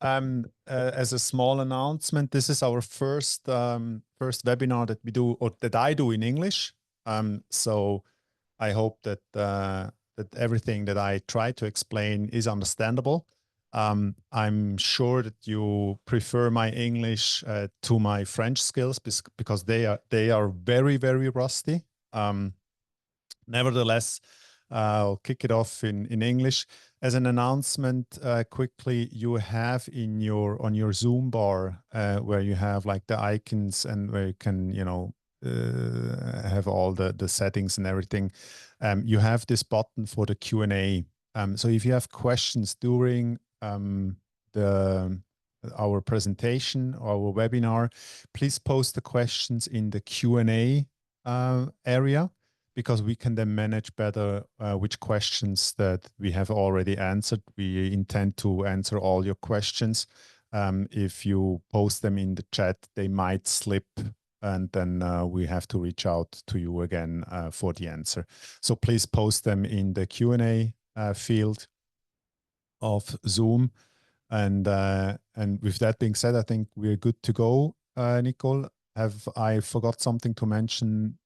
As a small announcement, this is our first webinar that we do, or that I do in English. So I hope that that everything that I try to explain is understandable. I'm sure that you prefer my English to my French skills because they are very, very rusty. Nevertheless, I'll kick it off in English. As an announcement, quickly, you have on your Zoom bar where you have like the icons and where you can, you know, have all the settings and everything. You have this button for the Q&A. So if you have questions during our presentation or our webinar, please post the questions in the Q&A area, because we can then manage better which questions that we have already answered. We intend to answer all your questions. If you post them in the chat, they might slip, and then we have to reach out to you again for the answer. So please post them in the Q&A field of Zoom. And with that being said, I think we're good to go. Nicole, have I forgot something to mention?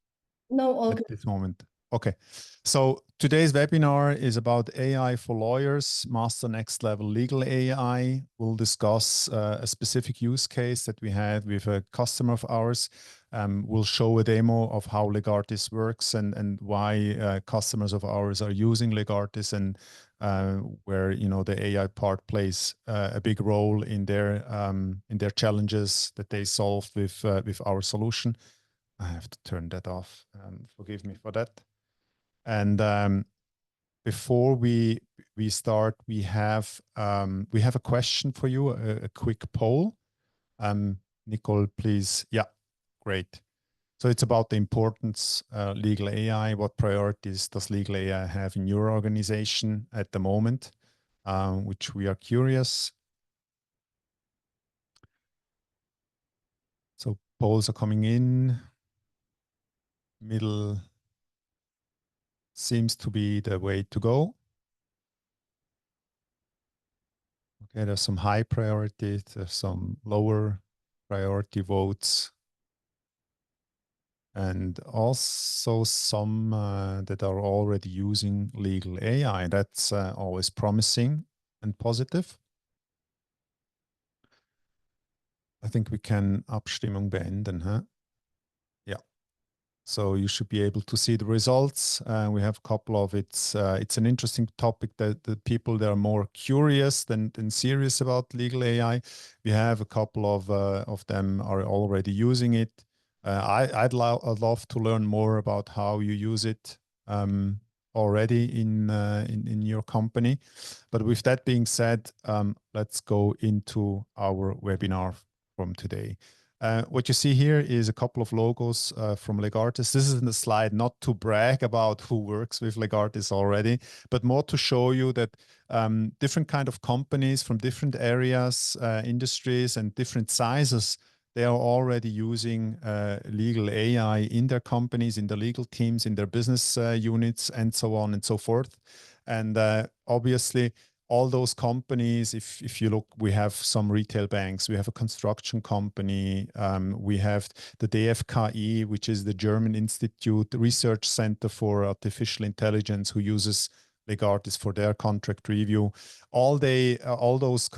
No, all at good. this moment? Okay. So today's webinar is about AI for lawyers, master next level legal AI. We'll discuss a specific use case that we had with a customer of ours. We'll show a demo of how Legartis works and why customers of ours are using Legartis, and where, you know, the AI part plays a big role in their challenges that they solved with our solution. I have to turn that off. Forgive me for that. And before we start, we have a question for you, a quick poll. Nicole, please. Yeah, great. So it's about the importance legal AI. What priorities does legal AI have in your organization at the moment? Which we are curious. So polls are coming in. Middle seems to be the way to go. Okay, there's some high priority, there's some lower priority votes, and also some that are already using legal AI. That's always promising and positive. I think we can Abstimmung beenden, huh? Yeah. So you should be able to see the results. We have a couple of it's an interesting topic that the people that are more curious than serious about legal AI. We have a couple of them are already using it. I'd love to learn more about how you use it already in your company. But with that being said, let's go into our webinar from today. What you see here is a couple of logos from Legartis. This is in the slide not to brag about who works with Legartis already, but more to show you that different kind of companies from different areas, industries, and different sizes, they are already using legal AI in their companies, in the legal teams, in their business units, and so on and so forth. And obviously, all those companies, if you look, we have some retail banks, we have a construction company, we have the DFKI, which is the German Institute Research Center for Artificial Intelligence, who uses Legartis for their contract review. All those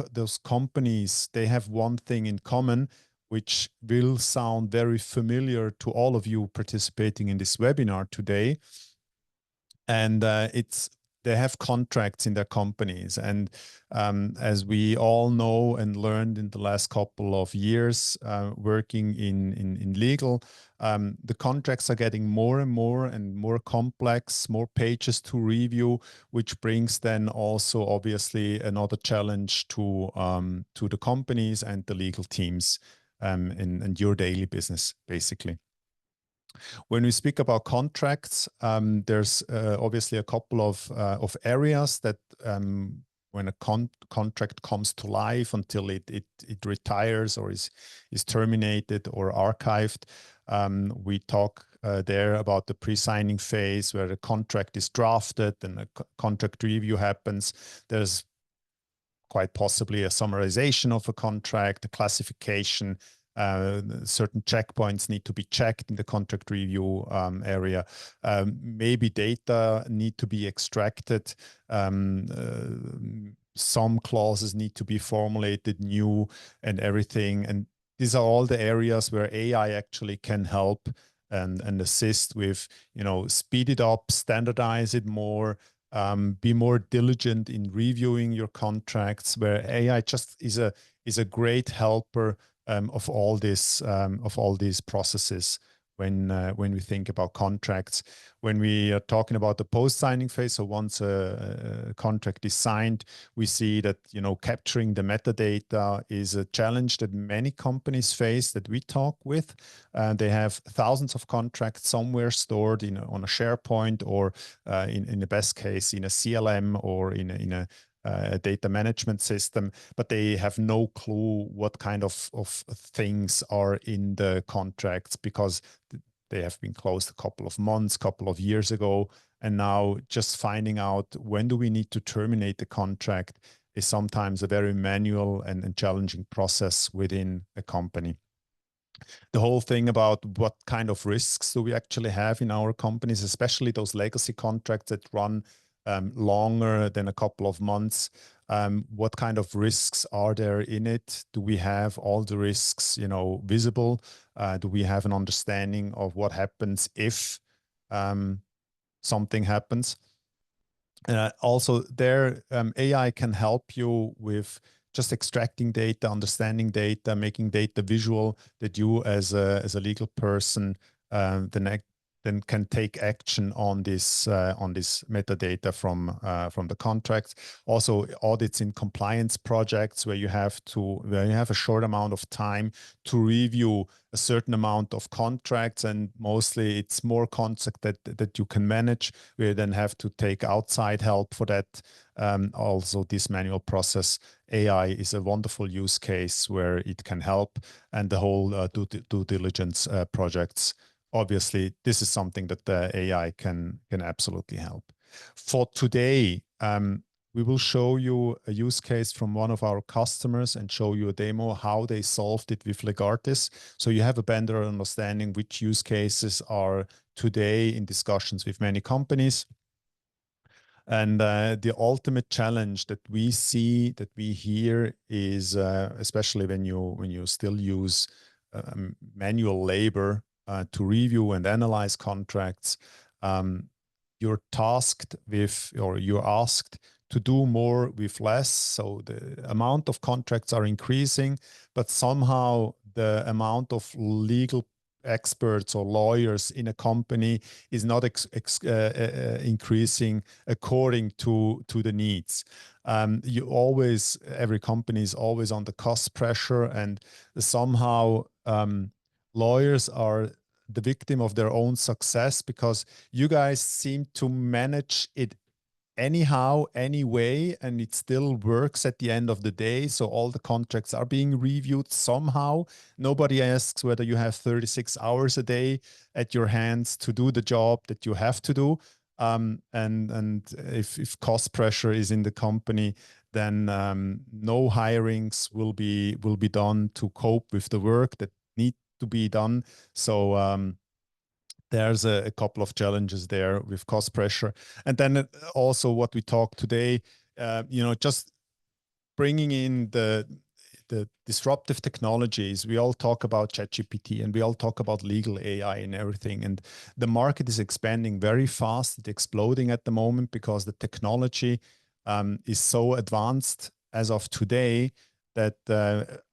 companies, they have one thing in common, which will sound very familiar to all of you participating in this webinar today. And they have contracts in their companies. And as we all know and learned in the last couple of years working in legal, the contracts are getting more and more complex, more pages to review, which brings then also obviously another challenge to the companies and the legal teams and your daily business, basically. When we speak about contracts, there's obviously a couple of areas that when a contract comes to life until it retires or is terminated or archived, we talk there about the pre-signing phase where the contract is drafted and a contract review happens. There's quite possibly a summarization of a contract, a classification. Certain checkpoints need to be checked in the contract review area. Maybe data need to be extracted. Some clauses need to be formulated new and everything. And these are all the areas where AI actually can help and assist with, speed it up, standardize it more, be more diligent in reviewing your contracts, where AI just is a great helper of all these processes when we think about contracts. When we are talking about the post-signing phase, so once a contract is signed, we see that capturing the metadata is a challenge that many companies face that we talk with. They have thousands of contracts somewhere stored on a SharePoint, or in the best case in a CLM, or in a data management system, but they have no clue what kind of things are in the contracts, because they have been closed a couple of months, couple of years ago. And now just finding out when do we need to terminate the contract is sometimes a very manual and challenging process within a company. The whole thing about what kind of risks do we actually have in our companies, especially those legacy contracts that run longer than a couple of months. What kind of risks are there in it? Do we have all the risks, visible? Do we have an understanding of what happens if something happens? Also, there, AI can help you with just extracting data, understanding data, making data visual, that you as a legal person then can take action on this metadata from the contracts. Also, audits in compliance projects where you have a short amount of time to review a certain amount of contracts, and mostly it's more contracts that you can manage. We then have to take outside help for that. Also, this manual process, AI is a wonderful use case where it can help, and the whole due diligence projects. Obviously, this is something that the AI can absolutely help. For today, we will show you a use case from one of our customers and show you a demo how they solved it with Legartis. So you have a better understanding which use cases are today in discussions with many companies. And the ultimate challenge that we see, that we hear, is especially when you still use manual labor to review and analyze contracts, you're tasked with, or you're asked to do more with less. So the amount of contracts are increasing, but somehow the amount of legal experts or lawyers in a company is not increasing according to the needs. Every company is always under cost pressure, and somehow lawyers are the victim of their own success, because you guys seem to manage it anyhow, anyway, and it still works at the end of the day. So all the contracts are being reviewed somehow. Nobody asks whether you have 36 hours a day at your hands to do the job that you have to do. And if cost pressure is in the company, then no hirings will be done to cope with the work that need to be done. So there's a couple of challenges there with cost pressure. And then also what we talked today, just bringing in the disruptive technologies. We all talk about ChatGPT and we all talk about legal AI and everything. And the market is expanding very fast. It's exploding at the moment because the technology is so advanced as of today that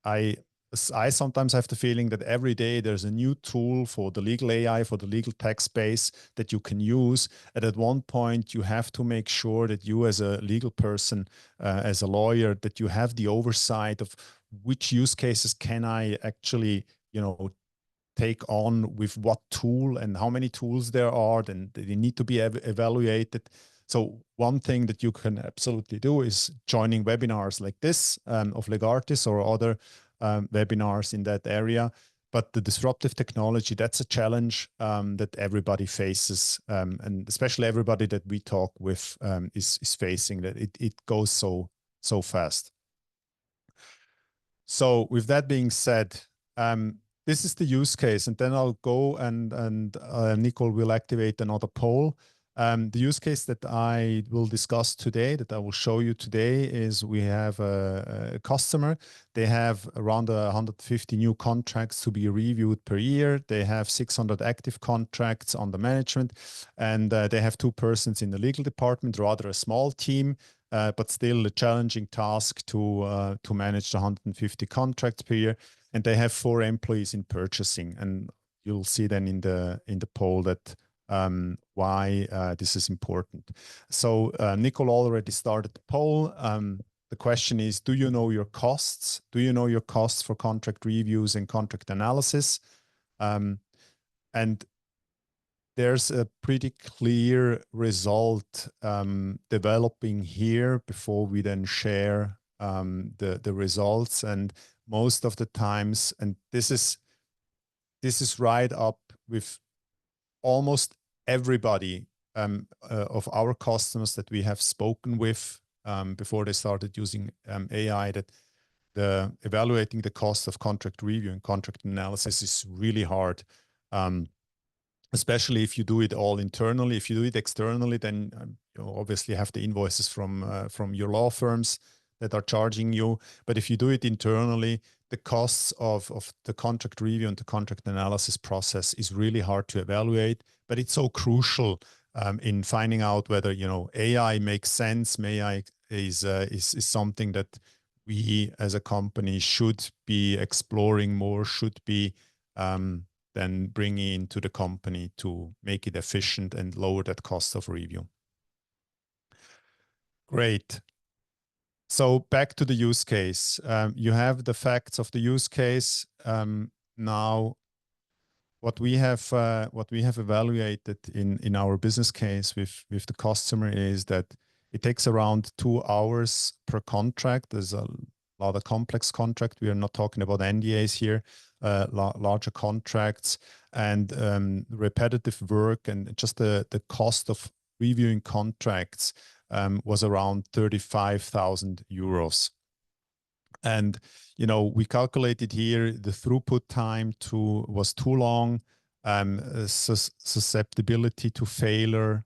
I sometimes have the feeling that every day there's a new tool for the legal AI, for the legal tech space that you can use. And at one point, you have to make sure that you as a legal person, as a lawyer, that you have the oversight of which use cases can I actually, take on with what tool, and how many tools there are, then they need to be evaluated. So one thing that you can absolutely do is joining webinars like this of Legartis or other webinars in that area. But the disruptive technology, that's a challenge that everybody faces, and especially everybody that we talk with is facing, that it goes so fast. So with that being said, this is the use case, and then I'll go and Nicole will activate another poll. The use case that I will discuss today, that I will show you today, is we have a customer. They have around 150 new contracts to be reviewed per year. They have 600 active contracts under management, and they have 2 persons in the legal department, rather a small team, but still a challenging task to manage the 150 contracts per year. And they have 4 employees in purchasing, and you'll see then in the poll that why this is important. So Nicole already started the poll. The question is, do you know your costs? Do you know your costs for contract reviews and contract analysis? And there's a pretty clear result developing here before we then share the results. And most of the times, and this is right up with almost everybody of our customers that we have spoken with before they started using AI, that evaluating the cost of contract review and contract analysis is really hard, especially if you do it all internally. If you do it externally, then you obviously have the invoices from your law firms that are charging you. But if you do it internally, the costs of the contract review and the contract analysis process is really hard to evaluate. But it's so crucial in finding out whether AI makes sense. AI is something that we as a company should be exploring more, should be then bringing into the company to make it efficient and lower that cost of review. Great. So back to the use case. You have the facts of the use case. Now, what we have evaluated in our business case with the customer is that it takes around 2 hours per contract. There's a lot of complex contract. We are not talking about NDAs here, larger contracts, and repetitive work, and just the cost of reviewing contracts was around 35,000 euros. And we calculated here the throughput time was too long, susceptibility to failure,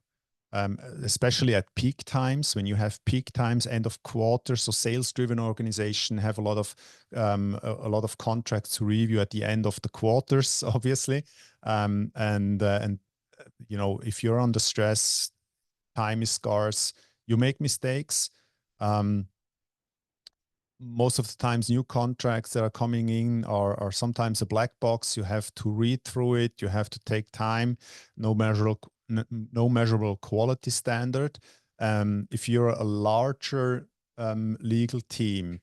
especially at peak times. When you have peak times, end of quarter, so sales-driven organization have a lot of contracts to review at the end of the quarters, obviously. If you're under stress, time is scarce, you make mistakes. Most of the times, new contracts that are coming in are sometimes a black box. You have to read through it. You have to take time. No measurable quality standard. If you're a larger legal team,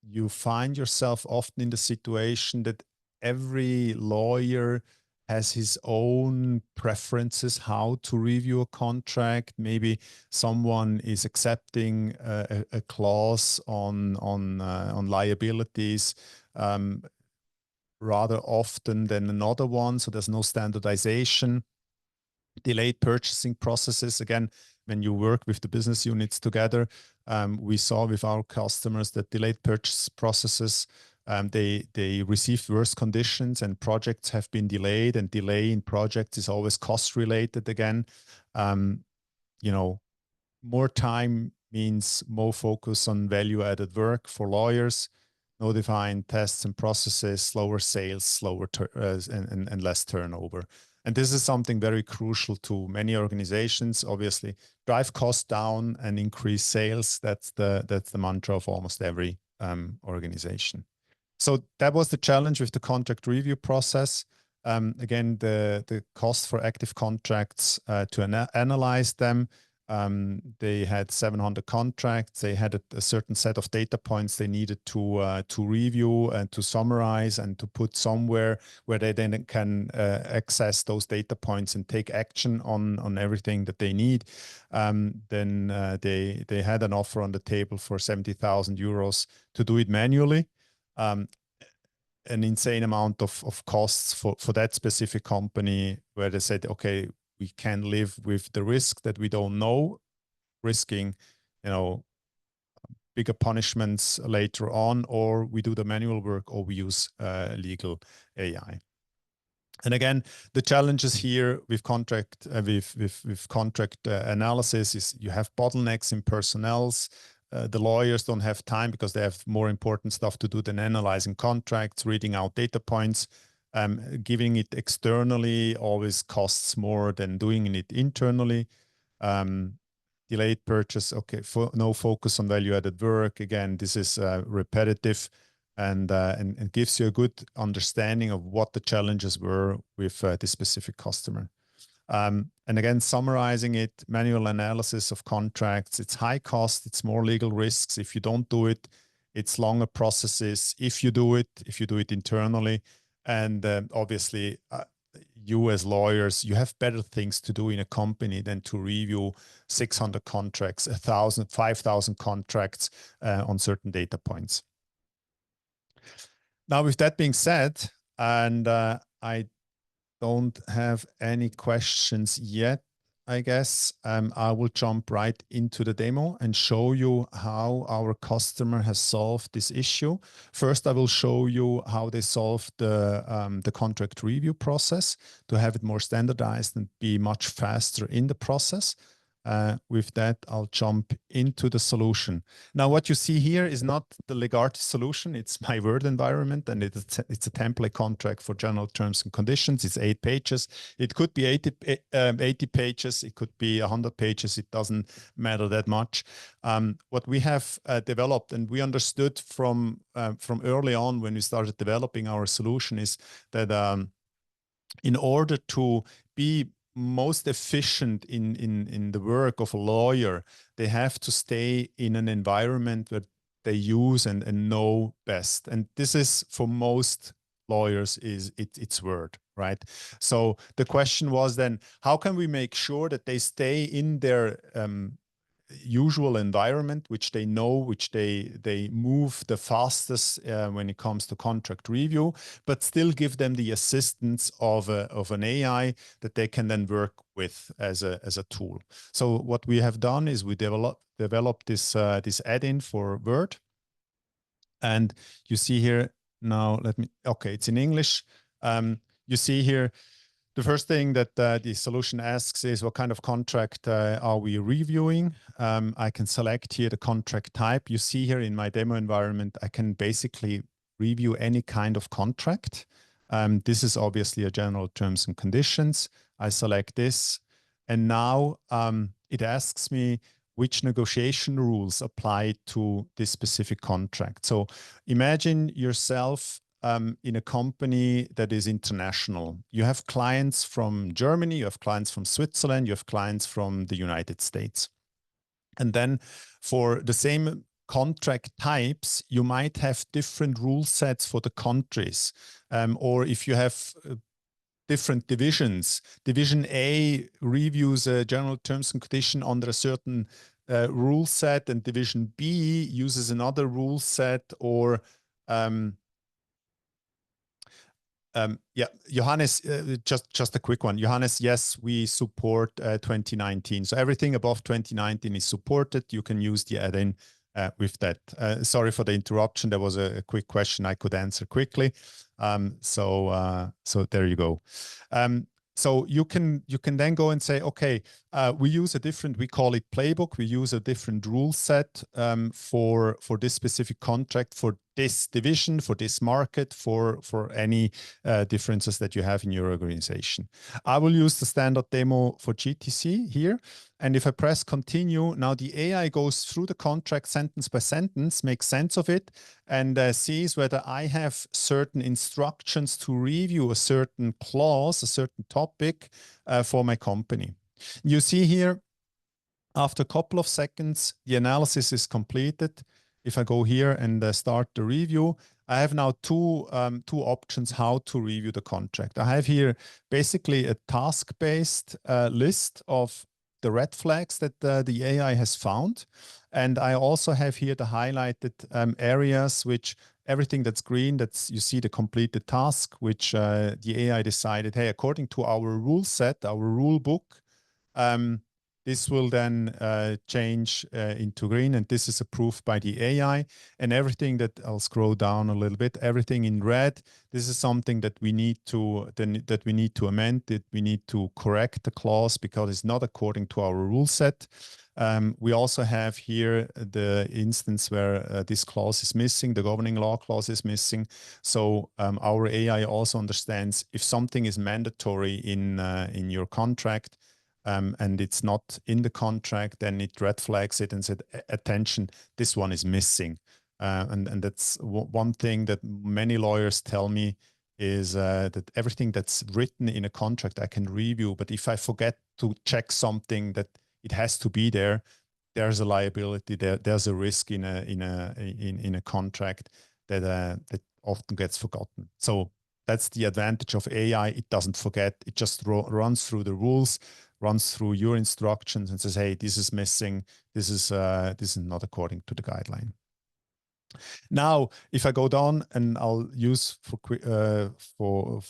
you find yourself often in the situation that every lawyer has his own preferences how to review a contract. Maybe someone is accepting a clause on liabilities rather often than another one, so there's no standardization. Delayed purchasing processes. Again, when you work with the business units together, we saw with our customers that delayed purchase processes, they received worse conditions and projects have been delayed, and delay in projects is always cost related again. More time means more focus on value added work for lawyers, no defined tests and processes, slower sales, and less turnover. And this is something very crucial to many organizations. Obviously, drive costs down and increase sales. That's the mantra of almost every organization. So that was the challenge with the contract review process. Again, the cost for active contracts to analyze them. They had 700 contracts. They had a certain set of data points they needed to review and to summarize and to put somewhere where they then can access those data points and take action on everything that they need. Then they had an offer on the table for 70,000 euros to do it manually. An insane amount of costs for that specific company, where they said, okay, we can live with the risk that we don't know, risking, bigger punishments later on, or we do the manual work, or we use legal AI. And again, the challenges here with contract analysis is you have bottlenecks in personnels. The lawyers don't have time because they have more important stuff to do than analyzing contracts, reading out data points. Giving it externally always costs more than doing it internally. Delayed purchase, okay, no focus on value-added work. Again, this is repetitive. And gives you a good understanding of what the challenges were with this specific customer. And again, summarizing it, manual analysis of contracts, it's high cost, it's more legal risks. If you don't do it, it's longer processes. If you do it internally. And obviously, you as lawyers, you have better things to do in a company than to review 600 contracts, 1,000, 5,000 contracts on certain data points. Now, with that being said, and I don't have any questions yet, I guess, I will jump right into the demo and show you how our customer has solved this issue. First, I will show you how they solved the contract review process to have it more standardized and be much faster in the process. With that, I'll jump into the solution. Now, what you see here is not the Legartis solution. It's my Word environment, and it's a template contract for general terms and conditions. It's 8 pages. It could be 80 pages. It could be 100 pages. It doesn't matter that much. What we have developed, and we understood from early on when we started developing our solution, is that in order to be most efficient in the work of a lawyer, they have to stay in an environment that they use and know best. And this is, for most lawyers, it's Word, right? So the question was then, how can we make sure that they stay in their usual environment, which they know, which they move the fastest when it comes to contract review, but still give them the assistance of an AI that they can then work with as a tool. So what we have done is we developed this add-in for Word, and you see here now. Okay, it's in English. You see here. The first thing that the solution asks is, what kind of contract are we reviewing? I can select here the contract type. You see here in my demo environment, I can basically review any kind of contract. This is obviously a general terms and conditions. I select this. And now it asks me which negotiation rules apply to this specific contract. So imagine yourself in a company that is international. You have clients from Germany, you have clients from Switzerland, you have clients from the United States. And then for the same contract types, you might have different rule sets for the countries. Or if you have different divisions, Division A reviews a general terms and condition under a certain rule set, and Division B uses another rule set, or yeah, Johannes, just a quick one. Johannes, yes, we support 2019. So everything above 2019 is supported. You can use the add-in with that. Sorry for the interruption. There was a quick question I could answer quickly. So there you go. So you can then go and say, okay, we call it playbook. We use a different rule set for this specific contract, for this division, for this market, for any differences that you have in your organization. I will use the standard demo for GTC here. And if I press continue, now the AI goes through the contract sentence by sentence, makes sense of it, and sees whether I have certain instructions to review a certain clause, a certain topic for my company. You see here, after a couple of seconds, the analysis is completed. If I go here and start the review, I have now two options how to review the contract. I have here basically a task-based list of the red flags that the AI has found. And I also have here the highlighted areas, which everything that's green, you see the completed task, which the AI decided, hey, according to our rule set, our rule book, this will then change into green, and this is approved by the AI. And everything that, I'll scroll down a little bit, everything in red, this is something that we need to amend, that we need to correct the clause because it's not according to our rule set. We also have here the instance where this clause is missing, the governing law clause is missing. So our AI also understands if something is mandatory in your contract and it's not in the contract, then it red flags it and said, attention, this one is missing. And that's one thing that many lawyers tell me is that everything that's written in a contract I can review, but if I forget to check something that it has to be there, there's a liability, there's a risk in a contract that often gets forgotten. So that's the advantage of AI. It doesn't forget. It just runs through the rules, runs through your instructions, and says, "Hey, this is missing. This is not according to the guideline." Now, if I go down and I'll use for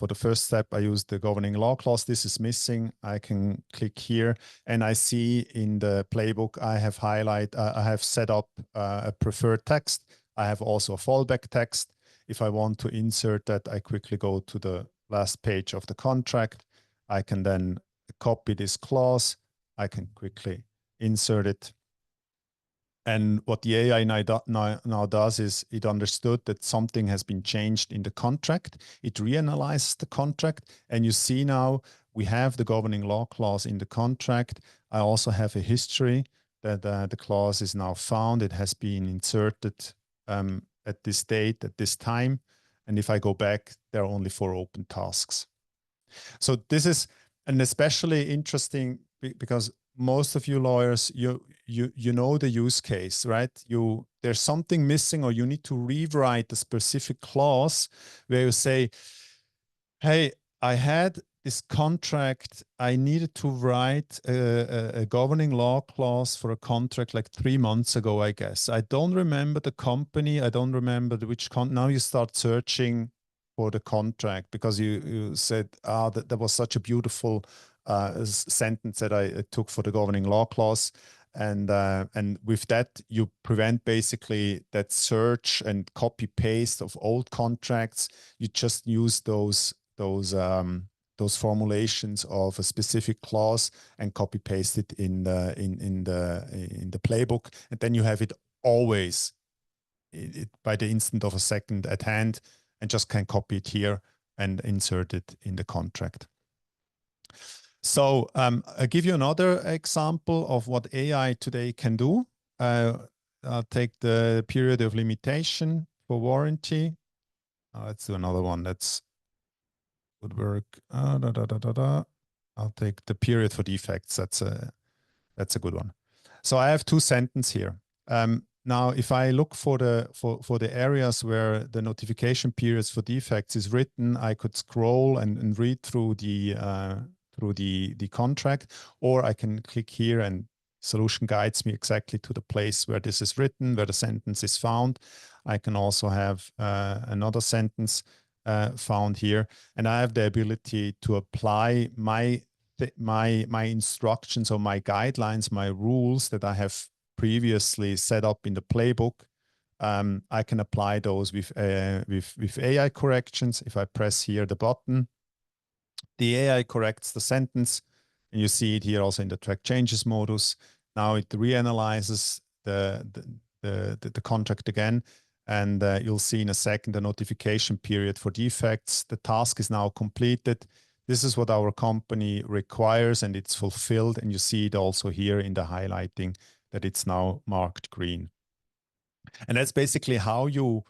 the first step, I use the governing law clause. This is missing. I can click here, and I see in the playbook I have set up a preferred text. I have also a fallback text. If I want to insert that, I quickly go to the last page of the contract. I can then copy this clause. I can quickly insert it. And what the AI now does is it understood that something has been changed in the contract. It reanalyzes the contract. And you see now we have the governing law clause in the contract. I also have a history that the clause is now found. It has been inserted at this date, at this time. And if I go back, there are only 4 open tasks. So this is an especially interesting because most of you lawyers, you know the use case, right? There's something missing, or you need to rewrite a specific clause where you say, hey, I had this contract, I needed to write a governing law clause for a contract like 3 months ago, I guess. I don't remember the company. I don't remember which now you start searching for the contract because you said, that was such a beautiful sentence that I took for the governing law clause. And with that, you prevent basically that search and copy paste of old contracts. You just use those formulations of a specific clause and copy paste it in the playbook, and then you have it always by the instant of a second at hand, and just can copy it here and insert it in the contract. So I'll give you another example of what AI today can do. I'll take the period of limitation for warranty. Let's do another one. That's would work. I'll take the period for defects. That's a good one. So I have 2 sentences here. Now, if I look for the areas where the notification periods for defects is written, I could scroll and read through the contract, or I can click here and solution guides me exactly to the place where this is written, where the sentence is found. I can also have another sentence found here, and I have the ability to apply my instructions or my guidelines, my rules that I have previously set up in the playbook. I can apply those with AI corrections. If I press here the button, the AI corrects the sentence, and you see it here also in the track changes modus. Now it reanalyzes the contract again, and you'll see in a second the notification period for defects. The task is now completed. This is what our company requires, and it's fulfilled. And you see it also here in the highlighting that it's now marked green. And that's basically how you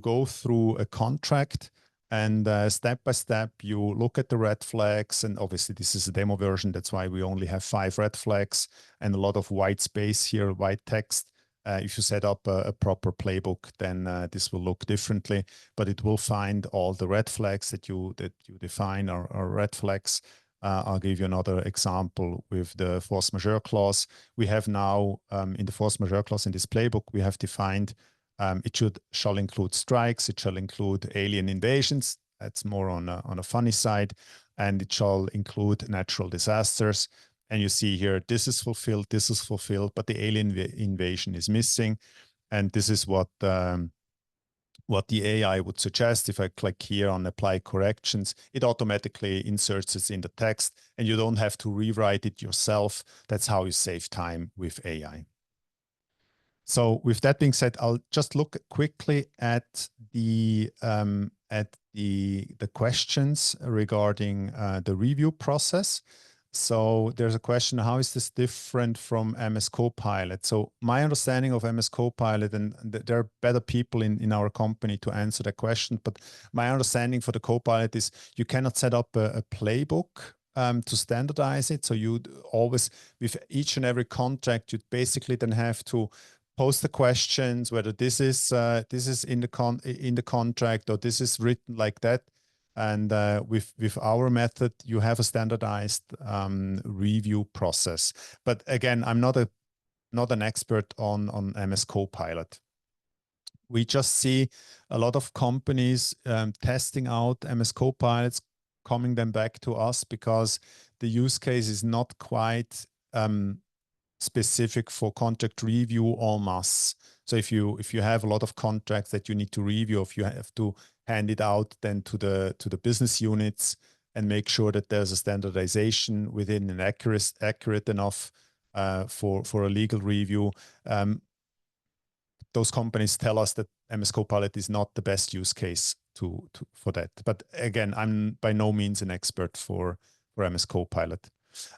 go through a contract, and step by step you look at the red flags. And obviously this is a demo version. That's why we only have 5 red flags and a lot of white space here, white text. If you set up a proper playbook, then this will look differently, but it will find all the red flags that you define are red flags. I'll give you another example with the force majeure clause. We have now in the force majeure clause in this playbook, we have defined it shall include strikes, it shall include alien invasions. That's more on a funny side, and it shall include natural disasters. And you see here, this is fulfilled, but the alien invasion is missing. And this is what the AI would suggest. If I click here on apply corrections, it automatically inserts it in the text, and you don't have to rewrite it yourself. That's how you save time with AI. So with that being said, I'll just look quickly at the questions regarding the review process. So there's a question, how is this different from MS Copilot? So my understanding of MS Copilot, and there are better people in our company to answer that question, but my understanding for the Copilot is you cannot set up a playbook to standardize it. So you'd always, with each and every contract, you'd basically then have to post the questions, whether this is in the contract or this is written like that. And with our method, you have a standardized review process. But again, I'm not an expert on MS Copilot. We just see a lot of companies testing out MS Copilots, coming them back to us because the use case is not quite specific for contract review en masse. So if you have a lot of contracts that you need to review, if you have to hand it out then to the business units and make sure that there's a standardization within an accurate enough for a legal review, those companies tell us that MS Copilot is not the best use case for that. But again, I'm by no means an expert for MS Copilot.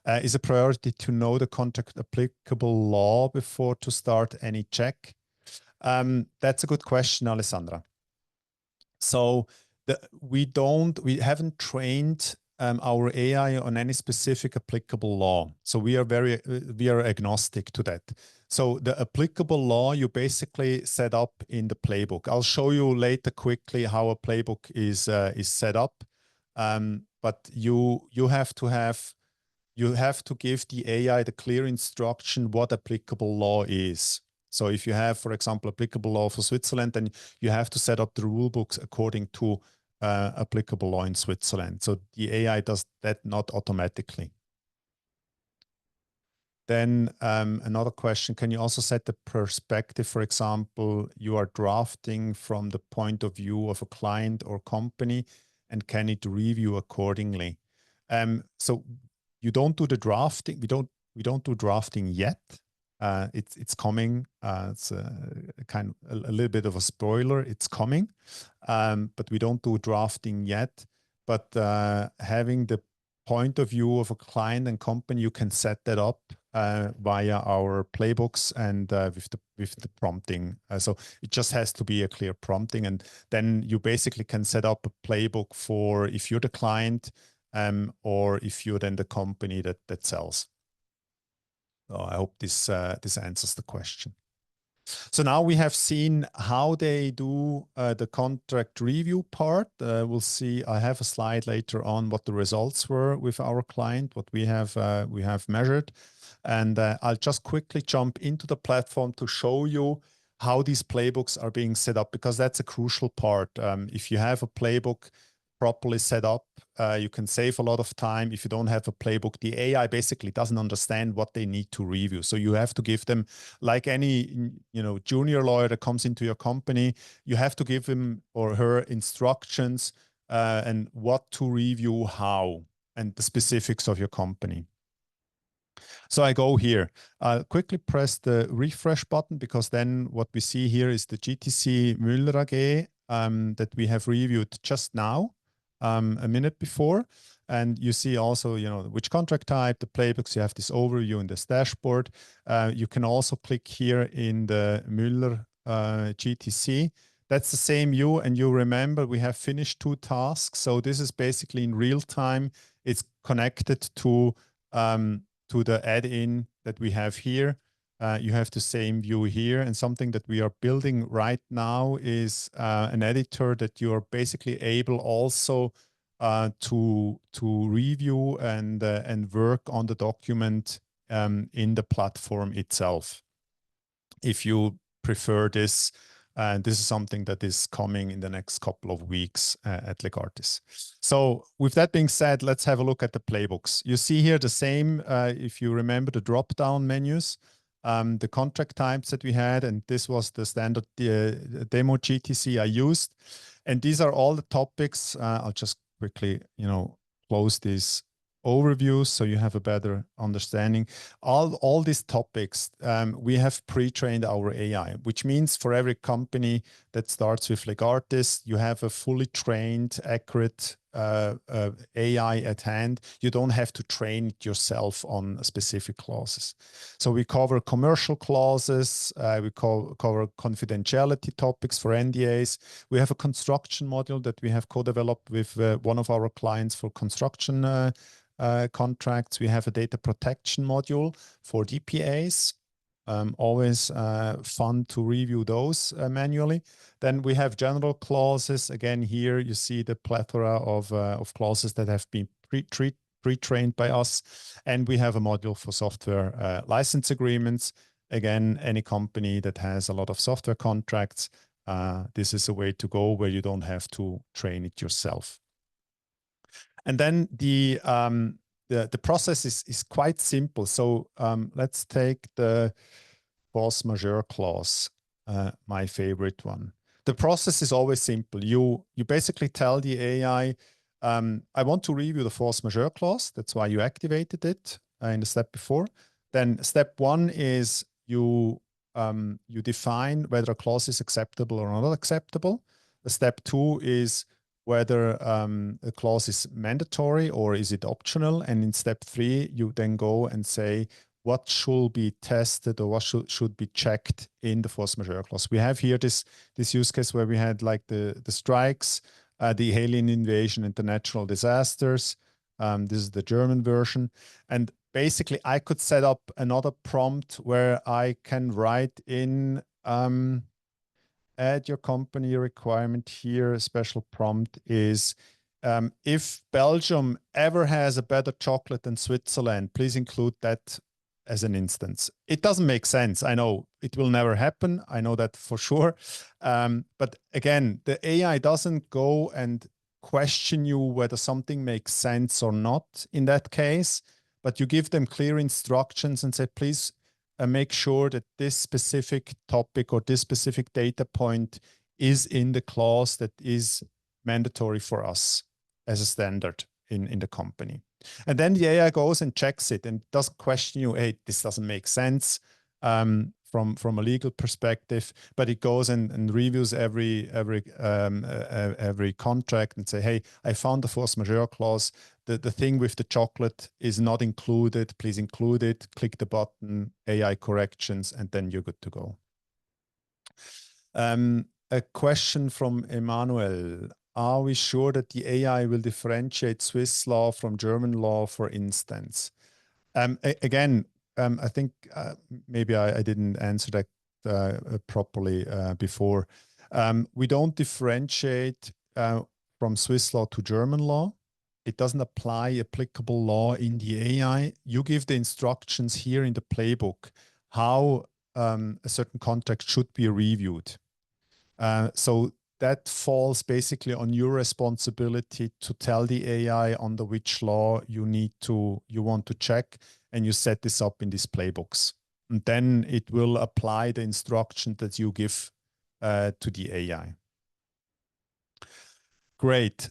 Is a priority to know the contract applicable law before to start any check? That's a good question, Alessandra. So we haven't trained our AI on any specific applicable law. So we are agnostic to that. So the applicable law you basically set up in the playbook. I'll show you later quickly how a playbook is set up. But you have to give the AI the clear instruction what applicable law is. So if you have, for example, applicable law for Switzerland, then you have to set up the rule books according to applicable law in Switzerland. So the AI does that not automatically. Then another question, can you also set the perspective, for example, you are drafting from the point of view of a client or company, and can it review accordingly? So you don't do the drafting. We don't do drafting yet. It's coming. It's a little bit of a spoiler. It's coming, but we don't do drafting yet. But having the point of view of a client and company, you can set that up via our playbooks and with the prompting. So it just has to be a clear prompting, and then you basically can set up a playbook for if you're the client or if you're then the company that sells. So I hope this answers the question. So now we have seen how they do the contract review part. We'll see. I have a slide later on what the results were with our client, what we have measured, and I'll just quickly jump into the platform to show you how these playbooks are being set up, because that's a crucial part. If you have a playbook properly set up, you can save a lot of time. If you don't have a playbook, the AI basically doesn't understand what they need to review. So you have to give them, like any junior lawyer that comes into your company, you have to give him or her instructions and what to review, how, and the specifics of your company. So I go here. I'll quickly press the refresh button, because then what we see here is the GTC Müller AG that we have reviewed just now. A minute before, and you see also, which contract type, the playbooks. You have this overview in this dashboard. You can also click here in the Müller GTC. That's the same view, and you remember we have finished 2 tasks. So this is basically in real time. It's connected to the add-in that we have here. You have the same view here, and something that we are building right now is an editor that you are basically able also to review and work on the document in the platform itself. If you prefer this, And this is something that is coming in the next couple of weeks at Legartis. So with that being said, let's have a look at the playbooks. You see here the same, if you remember the drop-down menus, the contract types that we had, and this was the standard demo GTC I used. And these are all the topics. I'll just quickly, close this overview so you have a better understanding. All these topics, we have pre-trained our AI, which means for every company that starts with Legartis, you have a fully trained, accurate AI at hand. You don't have to train it yourself on specific clauses. So we cover commercial clauses, we cover confidentiality topics for NDAs. We have a construction module that we have co-developed with one of our clients for construction contracts. We have a data protection module for DPAs. Always fun to review those manually. Then we have general clauses. Again, here you see the plethora of clauses that have been pre-trained by us. And we have a module for software license agreements. Again, any company that has a lot of software contracts, this is a way to go where you don't have to train it yourself. And then the process is quite simple. So let's take the force majeure clause, my favorite one. The process is always simple. You basically tell the AI, I want to review the force majeure clause. That's why you activated it in the step before. Then step one is you define whether a clause is acceptable or not acceptable. The step two is whether a clause is mandatory or is it optional. And in step three, you then go and say what should be tested or what should be checked in the force majeure clause. We have here this use case where we had like the strikes, the alien invasion and the natural disasters. This is the German version. And basically I could set up another prompt where I can write in add your company requirement here. A special prompt is if Belgium ever has a better chocolate than Switzerland, please include that as an instance. It doesn't make sense. I know it will never happen. I know that for sure. But again, the AI doesn't go and question you whether something makes sense or not in that case, but you give them clear instructions and say, please make sure that this specific topic or this specific data point is in the clause that is mandatory for us as a standard in the company. And then the AI goes and checks it and doesn't question you, hey, this doesn't make sense from a legal perspective, but it goes and reviews every contract and say, hey, I found the force majeure clause. The thing with the chocolate is not included. Please include it. Click the button, AI corrections, and then you're good to go. A question from Emmanuel. Are we sure that the AI will differentiate Swiss law from German law, for instance? Again, I think maybe I didn't answer that properly before. We don't differentiate from Swiss law to German law. It doesn't apply applicable law in the AI. You give the instructions here in the playbook how a certain contract should be reviewed. So that falls basically on your responsibility to tell the AI under which law you want to check, and you set this up in these playbooks. And then it will apply the instruction that you give to the AI. Great.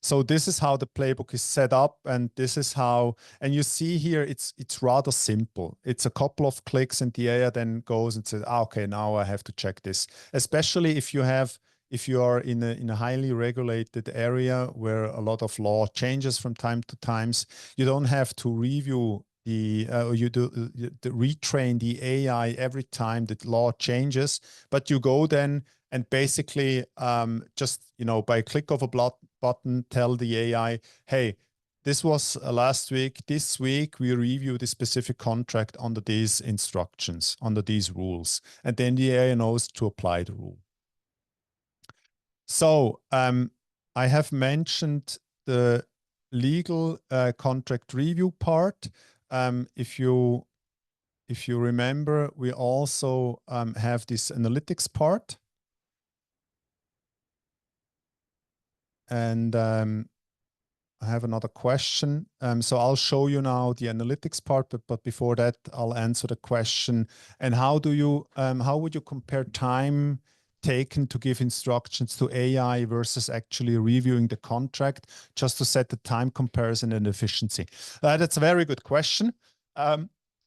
So this is how the playbook is set up, and this is how, and you see here, it's rather simple. It's a couple of clicks and the AI then goes and says, okay, now I have to check this. Especially if you are in a highly regulated area where a lot of law changes from time to time, you don't have to review retrain the AI every time that law changes, but you go then and basically just, by a click of a button, tell the AI, hey, this was last week. This week, we review the specific contract under these instructions, under these rules. And then the AI knows to apply the rule. So I have mentioned the legal contract review part. If you remember, we also have this analytics part. And I have another question. So I'll show you now the analytics part, but before that, I'll answer the question. And how do you, how would you compare time taken to give instructions to AI versus actually reviewing the contract, just to set the time comparison and efficiency? That's a very good question.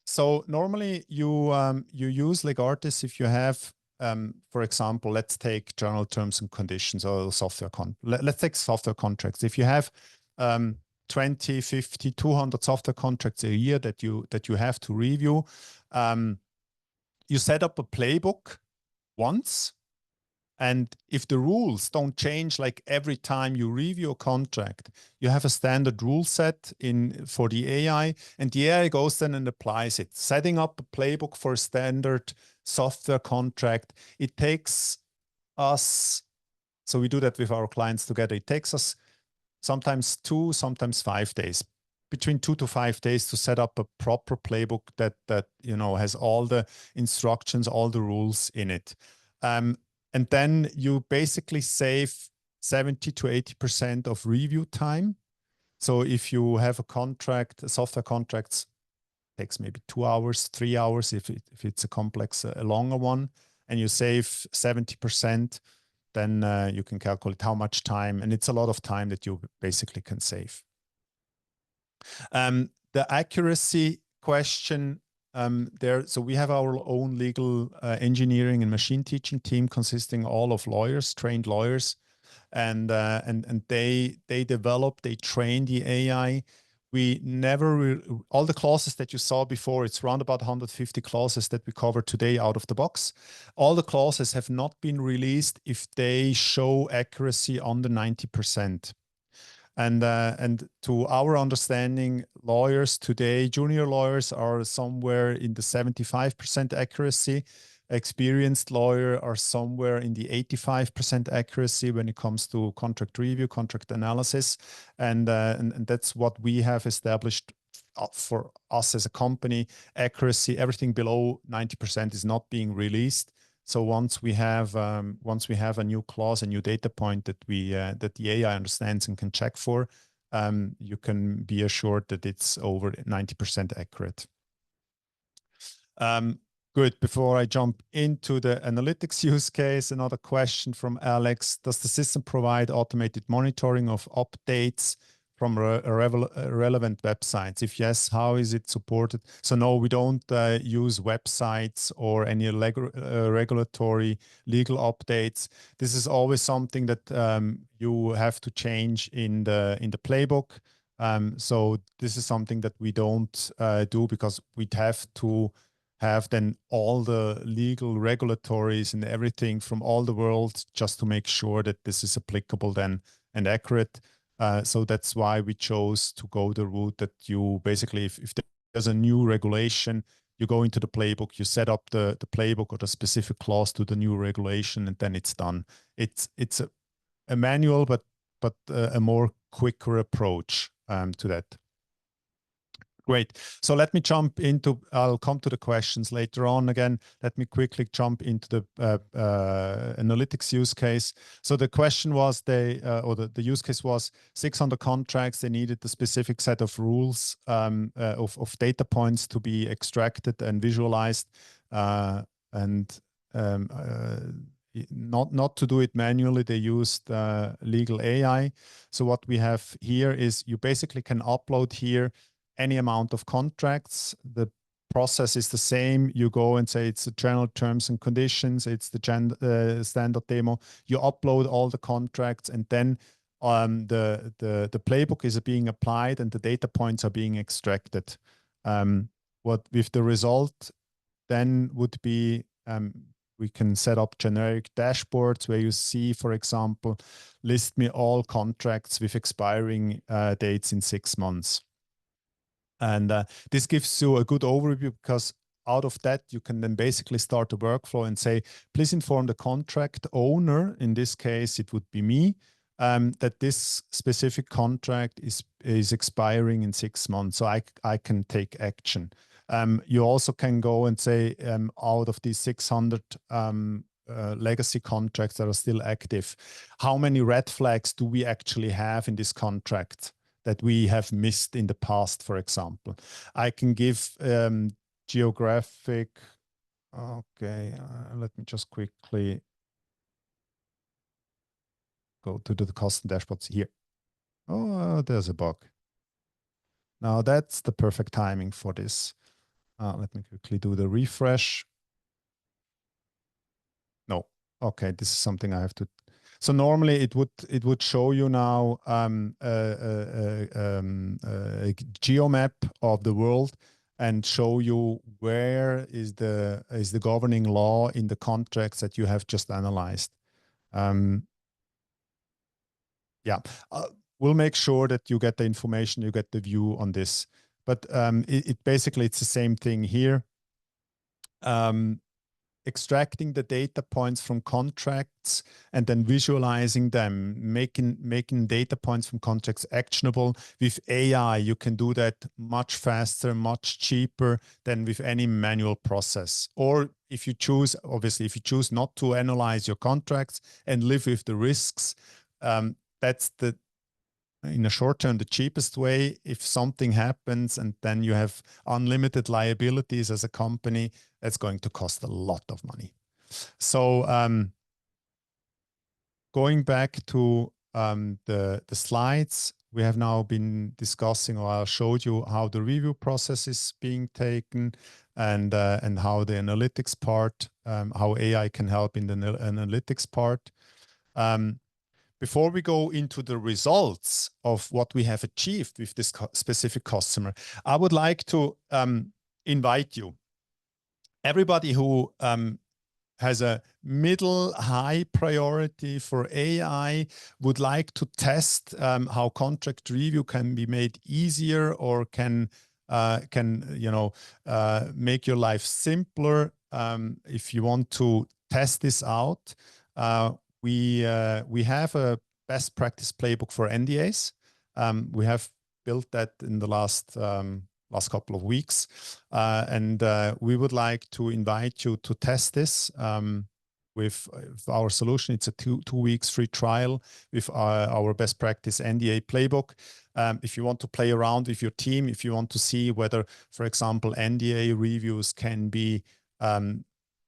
So normally you use Legartis if you have, for example, let's take general terms and conditions or software let's take software contracts. If you have 20, 50, 200 software contracts a year that you have to review, you set up a playbook once. And if the rules don't change like every time you review a contract, you have a standard rule set for the AI, and the AI goes then and applies it. Setting up a playbook for a standard software contract, it takes us, so we do that with our clients together, it takes us sometimes 2, sometimes 5 days, between 2 to 5 days to set up a proper playbook that has all the instructions, all the rules in it. And then you basically save 70 to 80% of review time. So if you have a contract, a software contract takes maybe 2 hours, 3 hours, if it's a complex, a longer one, and you save 70%, then you can calculate how much time, and it's a lot of time that you basically can save. The accuracy question, so we have our own legal engineering and machine teaching team consisting all of lawyers, trained lawyers, and they develop, they train the AI. We never, all the clauses that you saw before, it's around about 150 clauses that we cover today out of the box. All the clauses have not been released if they show accuracy under 90%. And to our understanding, lawyers today, junior lawyers are somewhere in the 75% accuracy. Experienced lawyers are somewhere in the 85% accuracy when it comes to contract review, contract analysis. And that's what we have established for us as a company. Accuracy, everything below 90% is not being released. So once we have a new clause, a new data point that the AI understands and can check for, you can be assured that it's over 90% accurate. Good. Before I jump into the analytics use case, another question from Alex: does the system provide automated monitoring of updates from relevant websites? If yes, how is it supported? So no, we don't use websites or any regulatory legal updates. This is always something that you have to change in the playbook. So this is something that we don't do, because we'd have to have then all the legal regulatories and everything from all the world just to make sure that this is applicable then and accurate. So that's why we chose to go the route that you basically, if there's a new regulation, you go into the playbook, you set up the playbook or the specific clause to the new regulation, and then it's done. It's a manual, but a more quicker approach to that. Great. So let me jump into, I'll come to the questions later on again. Let me quickly jump into the analytics use case. So the question was, the use case was 600 contracts. They needed the specific set of rules of data points to be extracted and visualized, and not to do it manually. They used legal AI. So what we have here is you basically can upload here any amount of contracts. The process is the same. You go and say it's the general terms and conditions, it's the standard demo. You upload all the contracts, and then the playbook is being applied and the data points are being extracted. What with the result then would be, we can set up generic dashboards where you see, for example, list me all contracts with expiring dates in 6 months. And this gives you a good overview, because out of that, you can then basically start a workflow and say, please inform the contract owner, in this case, it would be me, that this specific contract is expiring in 6 months, so I can take action. You also can go and say, out of these 600 legacy contracts that are still active. How many red flags do we actually have in this contract that we have missed in the past, for example? I can give geographic. Okay, let me just quickly go to the custom dashboards here. Oh, there's a bug. Now that's the perfect timing for this. Let me quickly do the refresh. No, okay, this is something I have to. So normally it would show you now a geomap of the world and show you where is the governing law in the contracts that you have just analyzed. Yeah, we'll make sure that you get the information, you get the view on this. But it basically, it's the same thing here. Extracting the data points from contracts and then visualizing them, making data points from contracts actionable. With AI, you can do that much faster, much cheaper than with any manual process. Or if you choose, obviously, if you choose not to analyze your contracts and live with the risks, that's in the short term, the cheapest way. If something happens and then you have unlimited liabilities as a company, that's going to cost a lot of money. So going back to the slides, we have now been discussing, or I showed you how the review process is being taken and how the analytics part, how AI can help in the analytics part. Before we go into the results of what we have achieved with this specific customer, I would like to invite you, everybody who has a middle high priority for AI, would like to test how contract review can be made easier or can make your life simpler. If you want to test this out, we have a best practice playbook for NDAs. We have built that in the last couple of weeks, and we would like to invite you to test this with our solution. It's a two weeks free trial with our best practice NDA playbook. If you want to play around with your team, if you want to see whether, for example, NDA reviews can be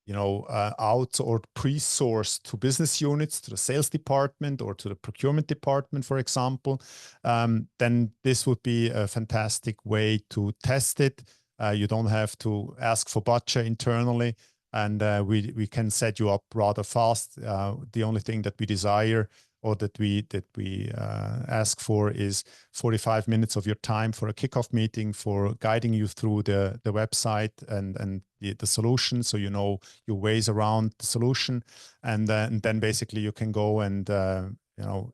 out or pre-sourced to business units, to the sales department or to the procurement department, for example, then this would be a fantastic way to test it. You don't have to ask for budget internally, and we can set you up rather fast. The only thing that we desire or that we ask for is 45 minutes of your time for a kickoff meeting, for guiding you through the website and the solution, so you know your ways around the solution, and then basically you can go and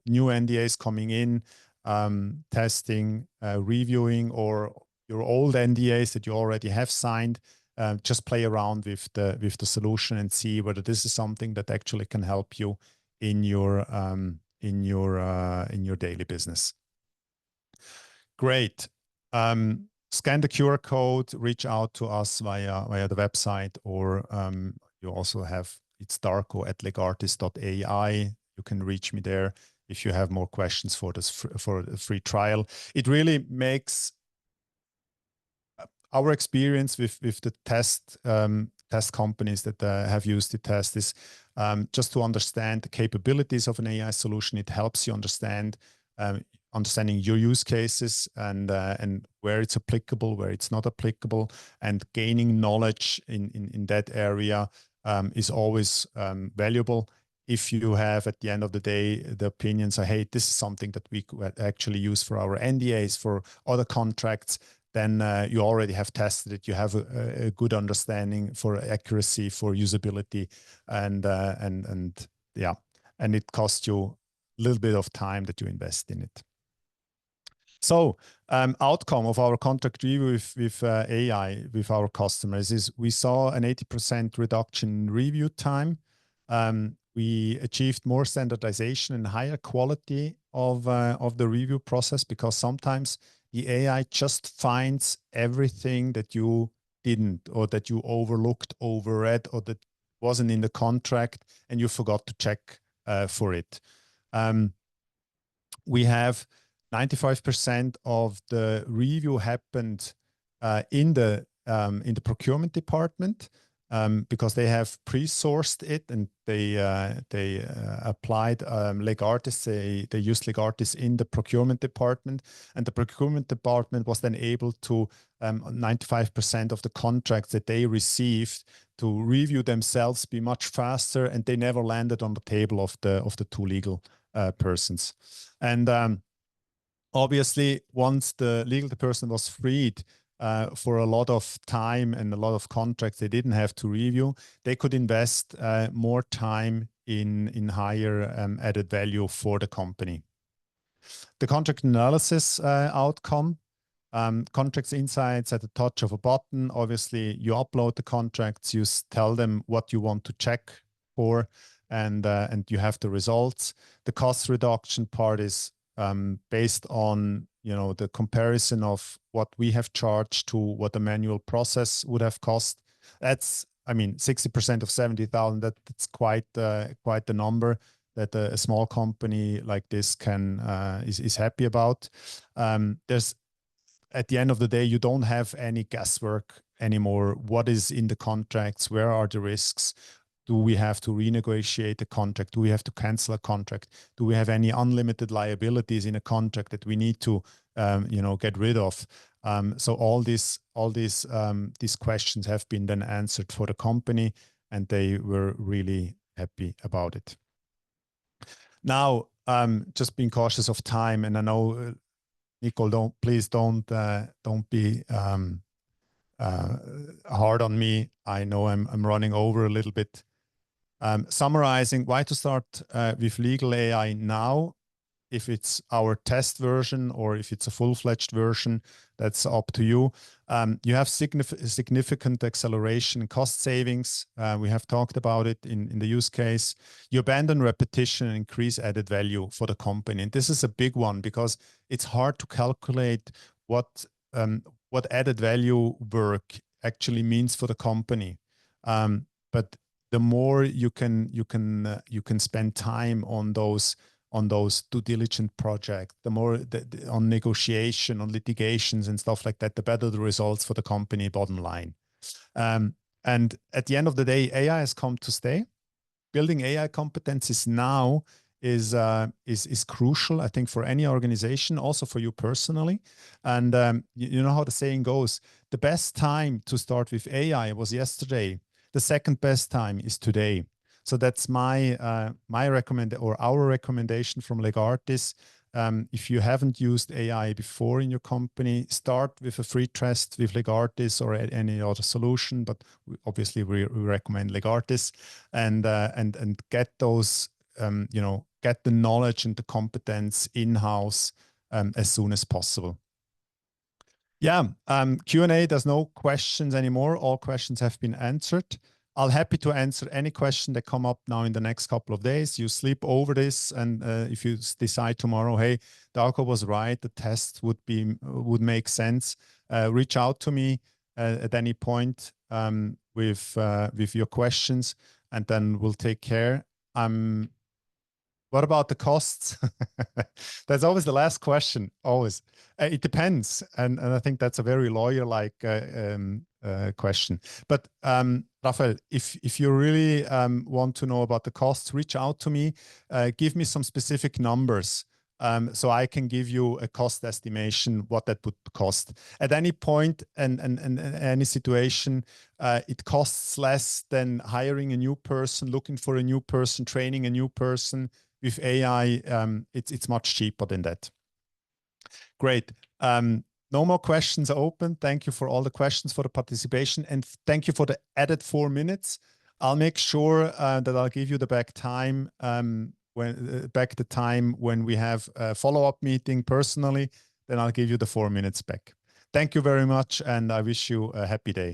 new NDAs coming in, testing, reviewing, or your old NDAs that you already have signed. Just play around with the solution and see whether this is something that actually can help you in your daily business. Great. Scan the QR code, reach out to us via the website, or you also have, it's darko@legartis.ai. You can reach me there if you have more questions for this for a free trial. It really makes our experience with the test companies that have used the test is just to understand the capabilities of an AI solution. It helps you understanding your use cases and where it's applicable, where it's not applicable, and gaining knowledge in that area is always valuable. If you have, at the end of the day, the opinion, say, hey, this is something that we could actually use for our NDAs, for other contracts, then you already have tested it. You have a good understanding for accuracy, for usability, and it costs you a little bit of time that you invest in it. So outcome of our contract review with AI with our customers is we saw an 80% reduction in review time. We achieved more standardization and higher quality of the review process, because sometimes the AI just finds everything that you didn't, or that you overlooked, overread, or that wasn't in the contract and you forgot to check for it. We have 95% of the review happened in the procurement department, because they have pre-sourced it and they applied Legartis. They used Legartis in the procurement department, and the procurement department was then able to 95% of the contracts that they received to review themselves be much faster, and they never landed on the table of the two legal persons. And obviously, once the legal person was freed for a lot of time and a lot of contracts they didn't have to review, they could invest more time in higher added value for the company. The contract analysis outcome, contracts insights at the touch of a button. Obviously, you upload the contracts, you tell them what you want to check for, and you have the results. The cost reduction part is based on the comparison of what we have charged to what the manual process would have cost. That's, I mean, 60% of 70,000. That's quite the number that a small company like this is happy about. There's, at the end of the day, you don't have any guesswork anymore. What is in the contracts? Where are the risks? Do we have to renegotiate a contract? Do we have to cancel a contract? Do we have any unlimited liabilities in a contract that we need to, get rid of? So all these questions have been then answered for the company, and they were really happy about it. Now, just being cautious of time, and I know, Nicole, please don't be hard on me. I know I'm running over a little bit. Summarizing, why to start with legal AI now? If it's our test version or if it's a full-fledged version, that's up to you. You have significant acceleration and cost savings. We have talked about it in the use case. You abandon repetition and increase added value for the company. And this is a big one because it's hard to calculate what added value work actually means for the company. But the more you can spend time on those due diligence projects, the more on negotiation, on litigations and stuff like that, the better the results for the company bottom line. And at the end of the day, AI has come to stay. Building AI competencies now is crucial, I think, for any organization, also for you personally. And you know how the saying goes, the best time to start with AI was yesterday. The second best time is today. So that's our recommendation from Legartis. If you haven't used AI before in your company, start with a free test with Legartis or any other solution. But obviously, we recommend Legartis, and get those, get the knowledge and the competence in-house as soon as possible. Yeah, Q&A, there's no questions anymore. All questions have been answered. I'll be happy to answer any question that come up now in the next couple of days. You sleep over this, and if you decide tomorrow, hey, Darko was right, the test would make sense, reach out to me at any point with your questions, and then we'll take care. What about the costs? That's always the last question, always. It depends. And I think that's a very lawyer-like question. But Raphael, if you really want to know about the costs, reach out to me. Give me some specific numbers so I can give you a cost estimation, what that would cost. At any point and any situation, it costs less than hiring a new person, looking for a new person, training a new person. With AI, it's much cheaper than that. Great. No more questions open. Thank you for all the questions, for the participation, and thank you for the added 4 minutes. I'll make sure that I'll give you the back time when we have a follow-up meeting personally. Then I'll give you the 4 minutes back. Thank you very much, and I wish you a happy day.